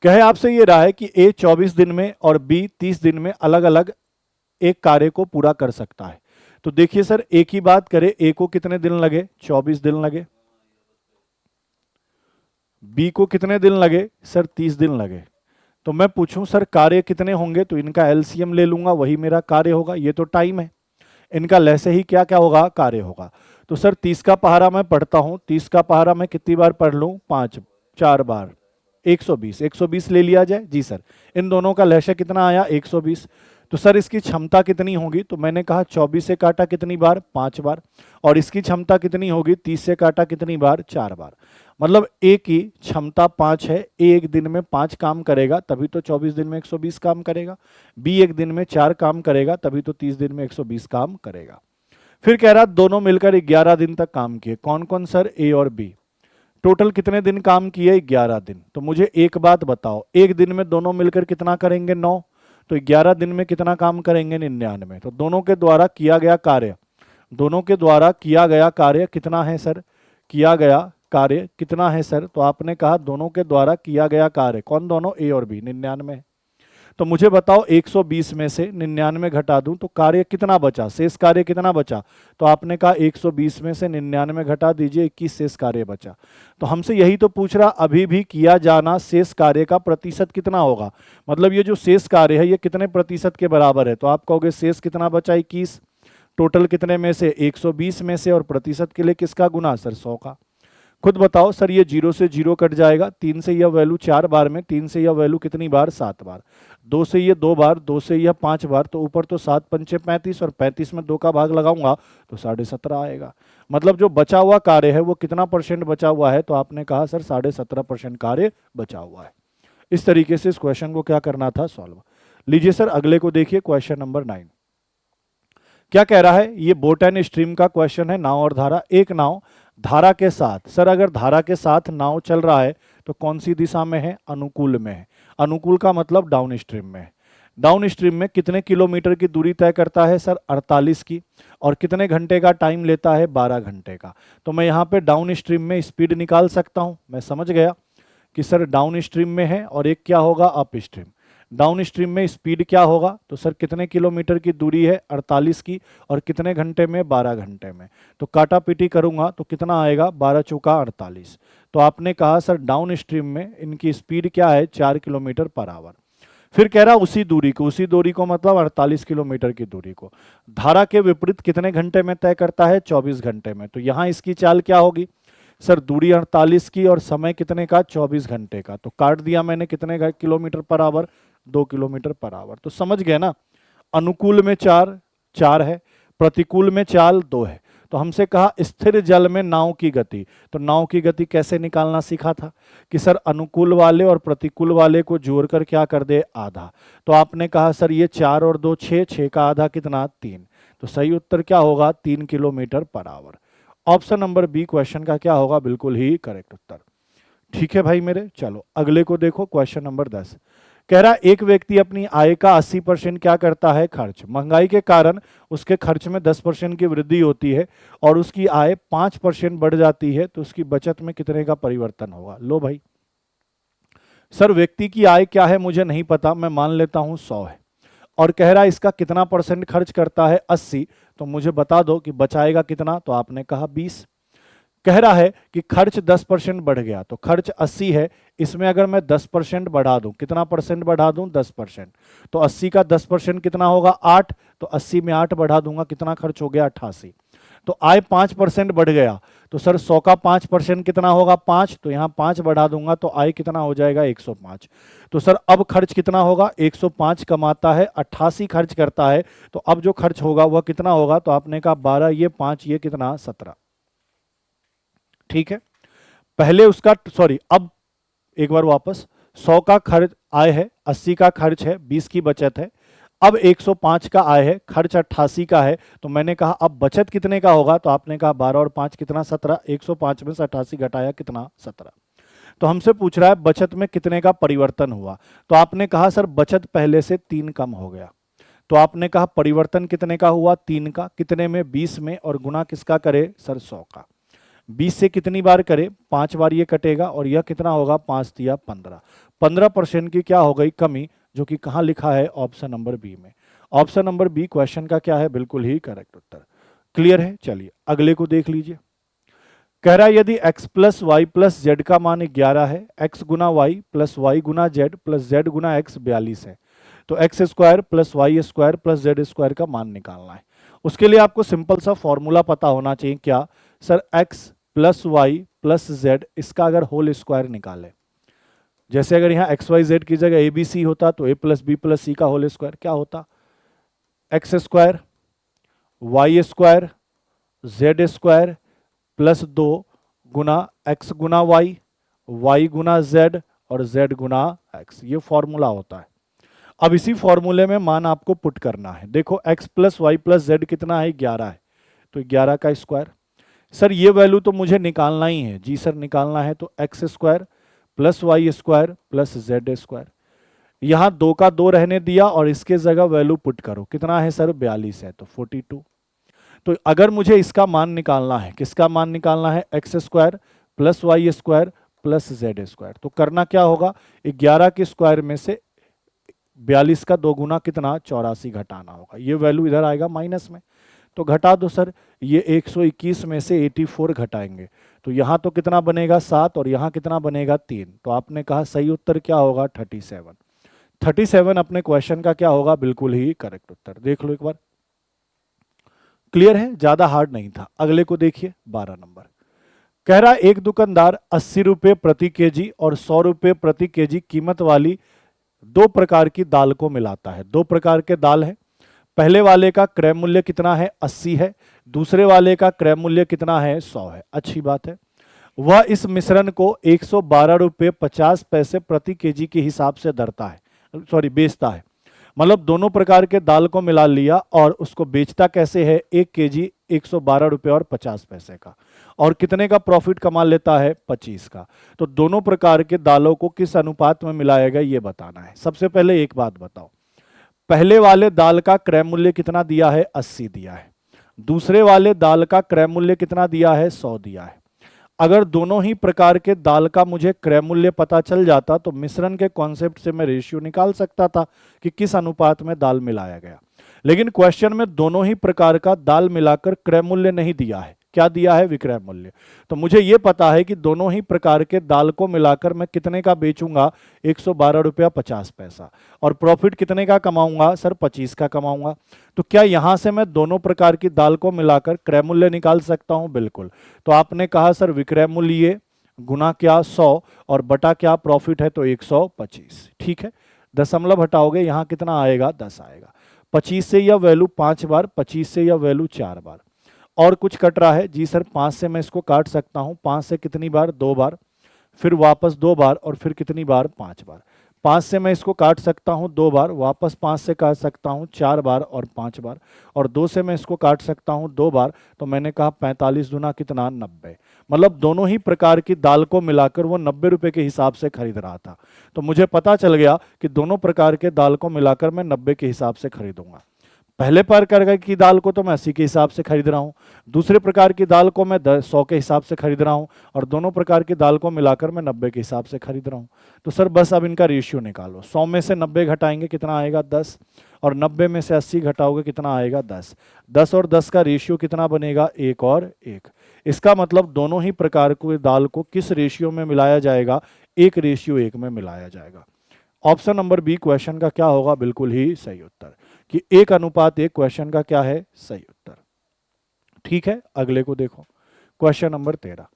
कहे आपसे ये रहा है कि ए 24 दिन में और बी 30 दिन में अलग अलग एक कार्य को पूरा कर सकता है। तो देखिए सर, एक ही बात करें, ए को कितने दिन लगे, 24 दिन लगे। बी को कितने दिन लगे, सर 30 दिन लगे। तो मैं पूछूं सर कार्य कितने होंगे, तो इनका एलसीएम ले लूंगा, वही मेरा कार्य होगा। ये तो टाइम है, इनका लैसे ही क्या क्या होगा, कार्य होगा। तो सर 30 का पहाड़ा मैं पढ़ता हूं, 30 का पहाड़ा मैं कितनी बार पढ़ लूं, 5, 4 बार, 120 ले लिया जाए। जी सर, इन दोनों का लहशा कितना आया, 120। तो सर इसकी क्षमता कितनी होगी, तो मैंने कहा 24 से काटा कितनी बार, 5 बार, और इसकी क्षमता कितनी होगी, 30 से काटा कितनी बार, 4 बार। मतलब ए की क्षमता 5 है, ए एक दिन में 5 काम करेगा तभी तो 24 दिन में 120 काम करेगा। बी एक दिन में 4 काम करेगा तभी तो 30 दिन में 120 काम करेगा। फिर कह रहा दोनों मिलकर 11 दिन तक काम किए। कौन कौन सर, ए और बी। टोटल कितने दिन काम किए, 11 दिन। तो मुझे एक बात बताओ, एक दिन में दोनों मिलकर कितना करेंगे, 9, तो 11 दिन में कितना काम करेंगे, 99। तो दोनों के द्वारा किया गया कार्य, दोनों के द्वारा किया गया कार्य कितना है सर, किया गया कार्य कितना है सर, तो आपने कहा दोनों के द्वारा किया गया कार्य, कौन दोनों, ए और बी, 99। तो मुझे बताओ 120 में से 99 घटा दूं तो कार्य कितना बचा, शेष कार्य कितना बचा, तो आपने कहा 120 में से 99 घटा दीजिए, 21 शेष कार्य बचा। तो हमसे यही तो पूछ रहा, अभी भी किया जाना शेष कार्य का प्रतिशत कितना होगा, मतलब ये जो शेष कार्य है ये कितने प्रतिशत के बराबर है, तो आप कहोगे शेष कितना बचा, 21। टोटल कितने में से, 120 में से, और प्रतिशत के लिए किसका गुना, सर 100 का। खुद बताओ सर, ये 0 से 0 कट जाएगा, 3 से यह वैल्यू 4 बार में, 3 से यह वैल्यू कितनी बार, 7 बार, 2 से ये 2 बार, 2 से यह 5 बार, तो ऊपर तो 7 पंचे 35, और 35 में 2 का भाग लगाऊंगा तो 17.5 आएगा। मतलब जो बचा हुआ कार्य है वो कितना परसेंट बचा हुआ है, तो आपने कहा सर 17.5% कार्य बचा हुआ है। इस तरीके से इस क्वेश्चन को क्या करना था, सॉल्व। लीजिए सर अगले को देखिए, क्वेश्चन नंबर 9। क्या कह रहा है, ये बोट एंड स्ट्रीम का क्वेश्चन है, नाव और धारा। एक नाव धारा के साथ, सर अगर धारा के साथ नाव चल रहा है तो कौन सी दिशा में है, अनुकूल में है। अनुकूल का मतलब डाउन स्ट्रीम में है। डाउन स्ट्रीम में कितने किलोमीटर की दूरी तय करता है, सर 48 की, और कितने घंटे का टाइम लेता है, 12 घंटे का। तो मैं यहाँ पे डाउन स्ट्रीम में स्पीड निकाल सकता हूँ। मैं समझ गया कि सर डाउन स्ट्रीम में है और एक क्या होगा, अप स्ट्रीम। डाउन स्ट्रीम में स्पीड क्या होगा, तो सर कितने किलोमीटर की दूरी है, 48 की, और कितने घंटे में, 12 घंटे में। तो काटा पीटी करूंगा तो कितना आएगा, 12 चौका 48। तो आपने कहा सर डाउन स्ट्रीम में इनकी स्पीड क्या है, 4 किलोमीटर पर आवर। फिर कह रहा उसी दूरी को मतलब 48 किलोमीटर की दूरी को धारा के विपरीत कितने घंटे में तय करता है, 24 घंटे में। तो यहां इसकी चाल क्या होगी, सर दूरी 48 की और समय कितने का, 24 घंटे का। तो काट दिया मैंने, कितने kilometre per our, 2 kilometre per our. तो समझ गए ना, अनुकूल में 4 है, प्रतिकूल में चाल 2 है। तो हमसे कहा स्थिर जल में नाव की गति, तो नाव की गति कैसे निकालना सीखा था कि सर अनुकूल वाले और प्रतिकूल वाले को जोड़कर क्या कर दे, आधा। तो आपने कहा सर ये 4 और 2 6, 6 का आधा कितना, 3। तो सही उत्तर क्या होगा, 3 kilometre per hour. Option number B question का क्या होगा, बिल्कुल ही करेक्ट उत्तर। ठीक है भाई मेरे, चलो अगले को देखो, क्वेश्चन नंबर 10। कह रहा एक व्यक्ति अपनी आय का 80% क्या करता है, खर्च। महंगाई के कारण उसके खर्च में 10% की वृद्धि होती है और उसकी आय 5% बढ़ जाती है, तो उसकी बचत में कितने का परिवर्तन होगा। लो भाई, सर व्यक्ति की आय क्या है मुझे नहीं पता, मैं मान लेता हूं 100 है, और कह रहा है इसका कितना परसेंट खर्च करता है, 80। तो मुझे बता दो कि बचाएगा कितना, तो आपने कहा 20। कह रहा है कि खर्च 10% बढ़ गया, तो खर्च 80 है, इसमें अगर मैं 10% बढ़ा दूं, कितना परसेंट बढ़ा दूं, 10%। तो 80 का 10% कितना होगा, 8। तो 80 में 8 बढ़ा दूंगा, कितना खर्च हो गया, 88। तो आय 5% बढ़ गया, तो सर 100 का 5% कितना होगा, 5। तो यहाँ 5 बढ़ा दूंगा तो आय कितना हो जाएगा, 105। तो सर अब खर्च कितना होगा, 105 कमाता है, 88 खर्च करता है, तो अब जो खर्च होगा वह कितना होगा, तो आपने कहा 12, ये 5, ये कितना, 17। ठीक है, पहले उसका सॉरी, अब एक बार वापस, 100 का खर्च आय है, 80 का खर्च है, 20 की बचत है। अब 105 का आय है, खर्च 88 का है, तो मैंने कहा अब बचत कितने का होगा, तो आपने कहा 12 और 5 कितना, 17। 105 में से 88 घटाया कितना, 17। तो हमसे पूछ रहा है बचत में कितने का परिवर्तन हुआ, तो आपने कहा सर बचत पहले से 3 कम हो गया। तो आपने कहा परिवर्तन कितने का हुआ, 3 का, कितने में, 20 में, और गुना किसका करे, सर 100 का। 20 से कितनी बार करे, 5 बार ये कटेगा, और यह कितना होगा, 5 दिया 15। 15% की क्या हो गई, कमी, जो कि कहां लिखा है, ऑप्शन नंबर बी में। ऑप्शन नंबर बी क्वेश्चन का क्या है, बिल्कुल ही करेक्ट उत्तर। क्लियर है, चलिए अगले को देख लीजिए। कह रहा है यदि x plus y plus z का मान 11 है, x गुना वाई प्लस वाई गुना जेड प्लस जेड गुना x 42 है, तो x square plus y square plus z square का मान निकालना है। उसके लिए आपको सिंपल सा फॉर्मूला पता होना चाहिए, क्या sir, x plus y plus z, इसका अगर होल स्क्वायर निकाले, जैसे अगर यहाँ एक्स वाई जेड की जगह ए बी सी होता तो a plus b plus c का होल स्क्वायर क्या होता, x square y square z square plus 2 गुना एक्स गुना वाई गुना जेड और जेड गुना एक्स, ये फॉर्मूला होता है। अब इसी फॉर्मूले में मान आपको पुट करना है। देखो x plus y plus z कितना है, 11 है, तो 11 का स्क्वायर। सर ये वैल्यू तो मुझे निकालना ही है। जी सर निकालना है, तो x square plus y square plus z square. यहां 2 का 2 रहने दिया और इसके जगह वैल्यू पुट करो, कितना है सर 42 है, तो 42। तो अगर मुझे इसका मान निकालना है, किसका मान निकालना है, x square plus y square plus z square, तो करना क्या होगा, 11 के स्क्वायर में से 42 का 2 गुना कितना 84 घटाना होगा। ये वैल्यू इधर आएगा माइनस में, तो घटा दो सर। ये 121 में से 84 घटाएंगे तो यहाँ तो कितना बनेगा 7 और यहाँ कितना बनेगा 3। तो आपने कहा सही उत्तर क्या होगा 37। 37 अपने क्वेश्चन का क्या होगा, बिल्कुल ही करेक्ट उत्तर। देख लो एक बार, क्लियर है, ज्यादा हार्ड नहीं था। अगले को देखिए 12 नंबर। कह रहा एक दुकानदार 80 रुपये प्रति केजी और 100 रुपये प्रति केजी कीमत वाली 2 प्रकार की दाल को मिलाता है। 2 प्रकार के दाल है, पहले वाले का क्रय मूल्य कितना है 80 है, दूसरे वाले का क्रय मूल्य कितना है 100 है। अच्छी बात है। वह इस मिश्रण को 112 रुपये 50 पैसे प्रति केजी के हिसाब से दरता है, बेचता है। मतलब दोनों प्रकार के दाल को मिला लिया और उसको बेचता कैसे है, 1 केजी 112 रुपये और 50 पैसे का, और कितने का प्रॉफिट कमा लेता है 25 का। तो दोनों प्रकार के दालों को किस अनुपात में मिलाएगा ये बताना है। सबसे पहले एक बात बताओ, पहले वाले दाल का क्रय मूल्य कितना दिया है 80 दिया है, दूसरे वाले दाल का क्रय मूल्य कितना दिया है 100 दिया है। अगर दोनों ही प्रकार के दाल का मुझे क्रय मूल्य पता चल जाता तो मिश्रण के कॉन्सेप्ट से मैं रेशियो निकाल सकता था कि किस अनुपात में दाल मिलाया गया। लेकिन क्वेश्चन में दोनों ही प्रकार का दाल मिलाकर क्रय मूल्य नहीं दिया है, क्या दिया है विक्रय मूल्य। तो मुझे यह पता है कि दोनों ही प्रकार के दाल को मिलाकर मैं कितने का बेचूंगा 112 रुपया 50 पैसा, और प्रॉफिट कितने का कमाऊंगा सर 25 का कमाऊंगा। तो क्या यहां से मैं दोनों प्रकार की दाल को मिलाकर क्रय मूल्य निकाल सकता हूं, बिल्कुल। तो आपने कहा सर विक्रय मूल्य गुना क्या 100 और बटा क्या प्रॉफिट है, तो 125। ठीक है, दशमलव हटाओगे यहां कितना आएगा 10 आएगा। 25 से यह वैल्यू 5 बार, 25 से यह वैल्यू 4 बार। और कुछ कट रहा है जी सर, 5 से मैं इसको काट सकता हूं, 5 से कितनी बार 2 बार, फिर वापस 2 बार और फिर कितनी बार 5 बार। 5 से मैं इसको काट सकता हूं 2 बार, वापस 5 से काट सकता हूं 4 बार और 5 बार, और 2 से मैं इसको काट सकता हूं 2 बार। तो मैंने कहा 45 दुना कितना 90। मतलब दोनों ही प्रकार की दाल को मिलाकर वो 90 रुपए के हिसाब से खरीद रहा था। तो मुझे पता चल गया कि दोनों प्रकार के दाल को मिलाकर मैं 90 के हिसाब से खरीदूंगा। पहले प्रकार की दाल को तो मैं 80 के हिसाब से खरीद रहा हूँ, दूसरे प्रकार की दाल को मैं 100 के हिसाब से खरीद रहा हूँ, और दोनों प्रकार की दाल को मिलाकर मैं 90 के हिसाब से खरीद रहा हूँ। तो सर बस अब इनका रेशियो निकालो। 100 में से 90 घटाएंगे कितना आएगा 10, और 90 में से 80 घटाओगे कितना आएगा 10। 10 और 10 का रेशियो कितना बनेगा 1 और 1। इसका मतलब दोनों ही प्रकार की दाल को किस रेशियो में मिलाया जाएगा, 1:1 में मिलाया जाएगा। ऑप्शन नंबर बी क्वेश्चन का क्या होगा, बिल्कुल ही सही उत्तर, कि 1:1 क्वेश्चन का क्या है सही उत्तर। ठीक है, अगले को देखो, क्वेश्चन नंबर 13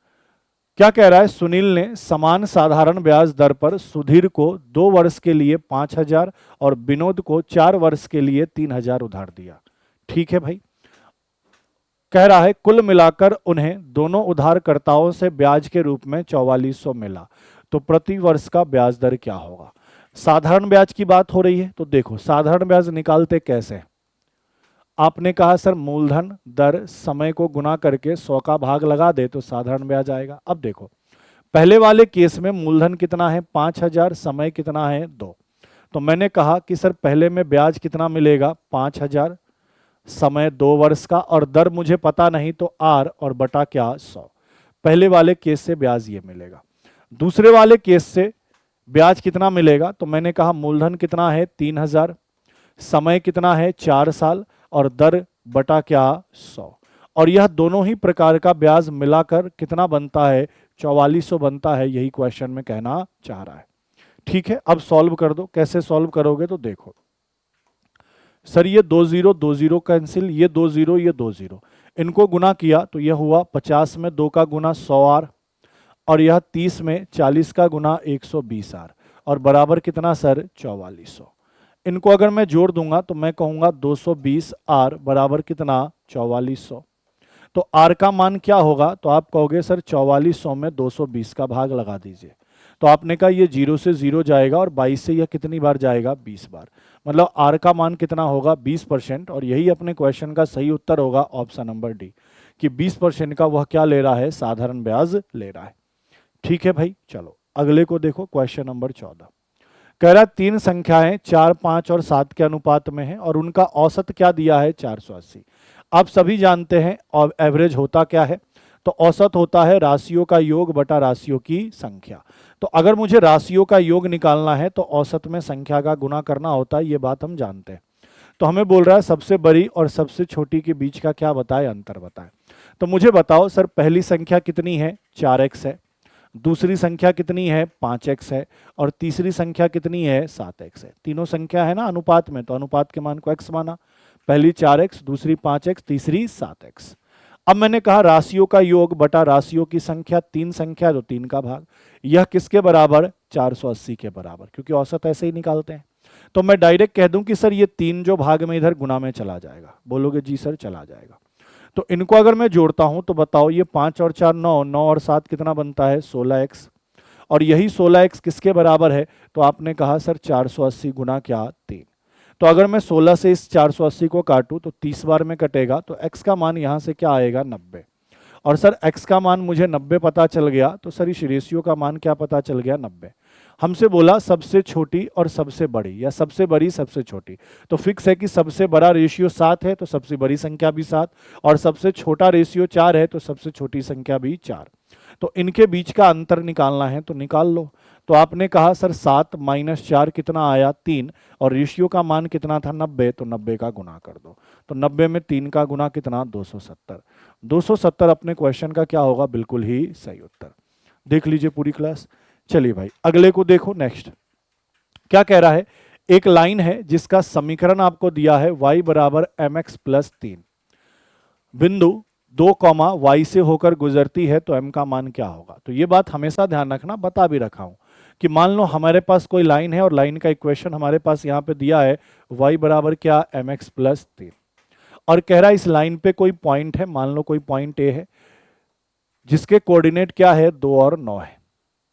क्या कह रहा है। सुनील ने समान साधारण ब्याज दर पर सुधीर को 2 वर्ष के लिए 5,000 और विनोद को 4 वर्ष के लिए 3,000 उधार दिया। ठीक है भाई, कह रहा है कुल मिलाकर उन्हें दोनों उधारकर्ताओं से ब्याज के रूप में 4400 मिला, तो प्रति वर्ष का ब्याज दर क्या होगा। साधारण ब्याज की बात हो रही है, तो देखो साधारण ब्याज निकालते कैसे। आपने कहा सर मूलधन दर समय को गुना करके 100 का भाग लगा दे तो साधारण ब्याज आएगा। अब देखो पहले वाले केस में मूलधन कितना है 5,000, समय कितना है 2। तो मैंने कहा कि सर पहले में ब्याज कितना मिलेगा 5,000, समय 2 वर्ष का, और दर मुझे पता नहीं तो R और बटा क्या 100। पहले वाले केस से ब्याज ये मिलेगा। दूसरे वाले केस से ब्याज कितना मिलेगा, तो मैंने कहा मूलधन कितना है 3,000, समय कितना है 4 साल, और दर बटा क्या 100। और यह दोनों ही प्रकार का ब्याज मिलाकर कितना बनता है 4400 बनता है, यही क्वेश्चन में कहना चाह रहा है। ठीक है, अब सॉल्व कर दो। कैसे सॉल्व करोगे, तो देखो सर ये 2 0 2 0 कैंसिल, ये 2 0 ये 2 0, इनको गुना किया तो यह हुआ 50 में 2 का गुना 100R, और यह 30 में 40 का गुना 120R, और बराबर कितना सर 4400। इनको अगर मैं जोड़ दूंगा तो मैं कहूंगा 220 आर बराबर कितना 4400। तो आर का मान क्या होगा, तो आप कहोगे सर 4400 में 220 का भाग लगा दीजिए। तो आपने कहा ये 0 से 0 जाएगा और 22 से यह कितनी बार जाएगा 20 बार, मतलब आर का मान कितना होगा 20%। और यही अपने क्वेश्चन का सही उत्तर होगा ऑप्शन नंबर डी, कि 20% का वह क्या ले रहा है, साधारण ब्याज ले रहा है। ठीक है भाई, चलो अगले को देखो, क्वेश्चन नंबर 14 कह रहा है तीन संख्याएं 4, 5 और 7 के अनुपात में हैं और उनका औसत क्या दिया है 480। आप सभी जानते हैं और एवरेज होता क्या है, तो औसत होता है राशियों का योग बटा राशियों की संख्या। तो अगर मुझे राशियों का योग निकालना है तो औसत में संख्या का गुना करना होता है, ये बात हम जानते हैं। तो हमें बोल रहा है सबसे बड़ी और सबसे छोटी के बीच का क्या बताए, अंतर बताए। तो मुझे बताओ सर, पहली संख्या कितनी है 4x है, दूसरी संख्या कितनी है 5x है, और तीसरी संख्या कितनी है 7x है। तीनों संख्या है ना अनुपात में, तो अनुपात के मान को x माना। पहली 4x, दूसरी 5x, तीसरी 7x। अब मैंने कहा राशियों का योग बटा राशियों की संख्या, तीन संख्या तो 3 का भाग, यह किसके बराबर 480 के बराबर, क्योंकि औसत ऐसे ही निकालते हैं। तो मैं डायरेक्ट कह दूं कि सर ये 3 जो भाग में इधर गुना में चला जाएगा, बोलोगे जी सर चला जाएगा। तो इनको अगर मैं जोड़ता हूं तो बताओ ये 5 और 4 9, 9 और 7 कितना बनता है 16x, और यही 16x किसके बराबर है, तो आपने कहा सर 480 गुना क्या 3। तो अगर मैं 16 से इस 480 को काटूं तो 30 बार में कटेगा, तो x का मान यहां से क्या आएगा 90। और सर x का मान मुझे 90 पता चल गया, तो सर इस रेशियो का मान क्या पता चल गया 90। हमसे बोला सबसे छोटी और सबसे बड़ी, या सबसे बड़ी सबसे छोटी, तो फिक्स है कि सबसे बड़ा रेशियो 7 है तो सबसे बड़ी संख्या भी 7, और सबसे छोटा रेशियो 4 है तो सबसे छोटी संख्या भी 4। तो इनके बीच का अंतर निकालना है तो निकाल लो। तो आपने कहा सर 7 - 4 कितना आया 3, और रेशियो का मान कितना था 90, तो 90 का गुना कर दो। तो 90 में 3 का गुना कितना 270। 270 अपने क्वेश्चन का क्या होगा, बिल्कुल ही सही उत्तर। देख लीजिए पूरी क्लास। चलिए भाई अगले को देखो, नेक्स्ट क्या कह रहा है। एक लाइन है जिसका समीकरण आपको दिया है y बराबर mx प्लस 3, बिंदु 2, y से होकर गुजरती है, तो m का मान क्या होगा। तो ये बात हमेशा ध्यान रखना, बता भी रखा हूं कि मान लो हमारे पास कोई लाइन है और लाइन का इक्वेशन हमारे पास यहां पे दिया है y बराबर क्या mx प्लस 3, और कह रहा है इस लाइन पे कोई पॉइंट है, मान लो कोई पॉइंट ए है जिसके कोऑर्डिनेट क्या है 2 और 9 है।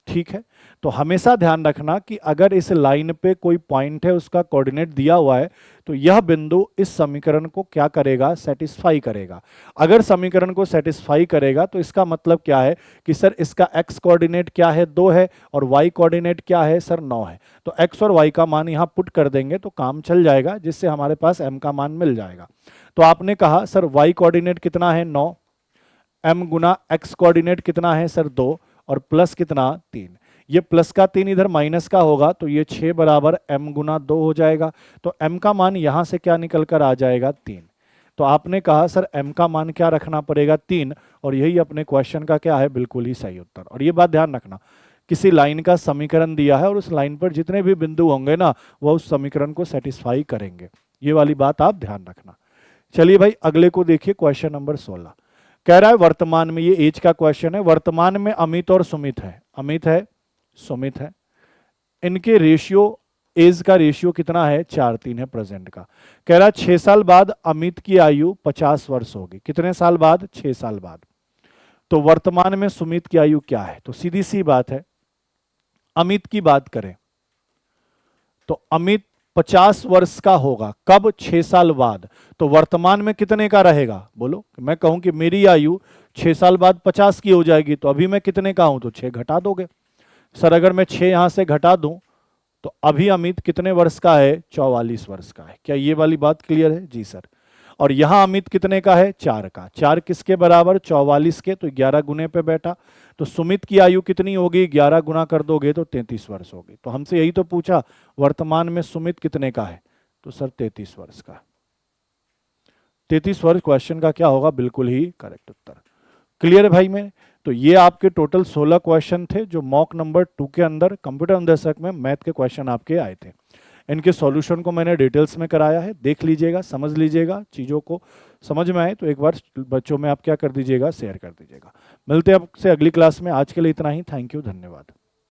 ठीक है, तो हमेशा ध्यान रखना कि अगर इस लाइन पे कोई पॉइंट है उसका कोऑर्डिनेट दिया हुआ है, तो यह बिंदु इस समीकरण को क्या करेगा, सेटिस्फाई करेगा। अगर समीकरण को सेटिस्फाई करेगा तो इसका मतलब क्या है कि सर इसका x कोऑर्डिनेट क्या है 2 है, और y कोऑर्डिनेट क्या है सर 9 है। तो x और y का मान यहां पुट कर देंगे तो काम चल जाएगा, जिससे हमारे पास m का मान मिल जाएगा। तो आपने कहा सर y कोऑर्डिनेट कितना है 9, m गुना x कोऑर्डिनेट कितना है सर 2, और प्लस कितना 3। ये प्लस का 3 इधर माइनस का होगा, तो ये 6 बराबर m गुना 2 हो जाएगा। तो m का मान यहां से क्या निकल कर आ जाएगा 3। तो आपने कहा सर m का मान क्या रखना पड़ेगा 3, और यही अपने क्वेश्चन का क्या है, बिल्कुल ही सही उत्तर। और ये बात ध्यान रखना, किसी लाइन का समीकरण दिया है और उस लाइन पर जितने भी बिंदु होंगे ना वह उस समीकरण को सेटिस्फाई करेंगे, ये वाली बात आप ध्यान रखना। चलिए भाई अगले को देखिए, क्वेश्चन नंबर 16 कह रहा है वर्तमान में, ये एज का क्वेश्चन है, वर्तमान में अमित और सुमित है, अमित है सुमित है, इनके रेशियो, एज का रेशियो कितना है 4:3 है प्रेजेंट का। कह रहा है 6 साल बाद अमित की आयु 50 वर्ष होगी। कितने साल बाद, 6 साल बाद। तो वर्तमान में सुमित की आयु क्या है, तो सीधी सी बात है, अमित की बात करें तो अमित 50 वर्ष का होगा, कब 6 साल बाद। तो वर्तमान में कितने का रहेगा, बोलो। मैं कहूं कि मेरी आयु 6 साल बाद 50 की हो जाएगी, तो अभी मैं कितने का हूं, तो 6 घटा दोगे। सर अगर मैं 6 यहां से घटा दूं तो अभी अमित कितने वर्ष का है, 44 वर्ष का है। क्या ये वाली बात क्लियर है, जी सर। और यहां अमित कितने का है, 4 का। 4 किसके बराबर, 44 के, तो 11 गुने पे बैठा। तो सुमित की आयु कितनी होगी, 11 गुना कर दोगे तो 33 वर्ष होगी। तो हमसे यही तो पूछा वर्तमान में सुमित कितने का है, तो सर 33 वर्ष का। 33 वर्ष क्वेश्चन का क्या होगा, बिल्कुल ही करेक्ट उत्तर। क्लियर है भाई में। तो ये आपके टोटल 16 क्वेश्चन थे जो मॉक नंबर 2 के अंदर कंप्यूटर अनुदेशक में मैथ के क्वेश्चन आपके आए थे। इनके सॉल्यूशन को मैंने डिटेल्स में कराया है, देख लीजिएगा, समझ लीजिएगा, चीज़ों को समझ में आए तो एक बार बच्चों में आप क्या कर दीजिएगा, शेयर कर दीजिएगा। मिलते हैं आपसे अगली क्लास में, आज के लिए इतना ही। थैंक यू, धन्यवाद।